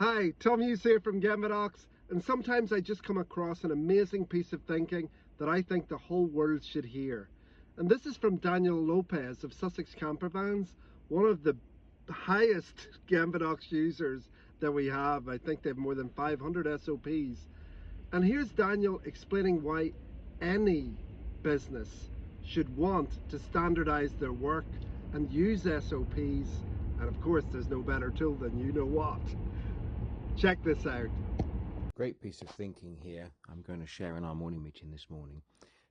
Hi, Tom Hughes here from Gemmadocs, and sometimes I just come across an amazing piece of thinking that I think the whole world should hear. And this is from Daniel Lopez of Sussex Campervans, one of the highest Gemmadocs users that we have. I think they have more than 500 SOPs. And here's Daniel explaining why any business should want to standardize their work and use SOPs. And of course, there's no better tool than you know what. Check this out. Great piece of thinking here. I'm going to share in our morning meeting this morning.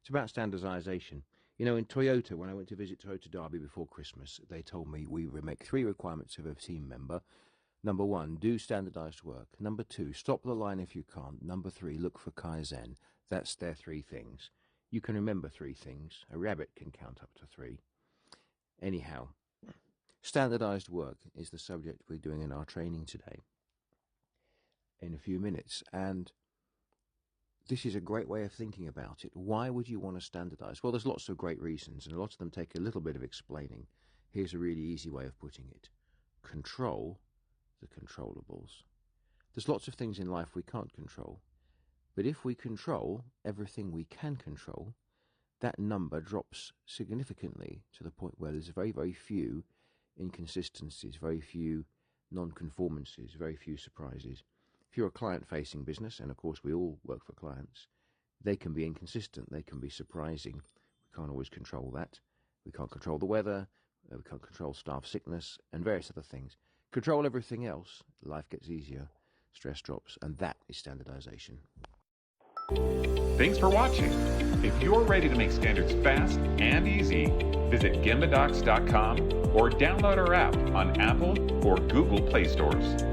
It's about standardization. You know, in Toyota, when I went to visit Toyota Derby before Christmas, they told me we would make 3 requirements of a team member. Number 1, do standardized work. Number 2, stop the line if you can't. Number 3, look for Kaizen. That's their 3 things. You can remember 3 things. A rabbit can count up to 3. Anyhow, standardized work is the subject we're doing in our training today in a few minutes, and this is a great way of thinking about it. Why would you want to standardize? Well, there's lots of great reasons, and a lot of them take a little bit of explaining. Here's a really easy way of putting it. Control the controllables. There's lots of things in life we can't control, but if we control everything we can control, that number drops significantly to the point where there's very, very few inconsistencies, very few non-conformances, very few surprises. If you're a client-facing business, and of course we all work for clients, they can be inconsistent, they can be surprising. We can't always control that. We can't control the weather, we can't control staff sickness, and various other things. Control everything else, life gets easier, stress drops, and that is standardization. Thanks for watching. If you're ready to make standards fast and easy, visit Gemmadocs.com or download our app on Apple or Google Play stores.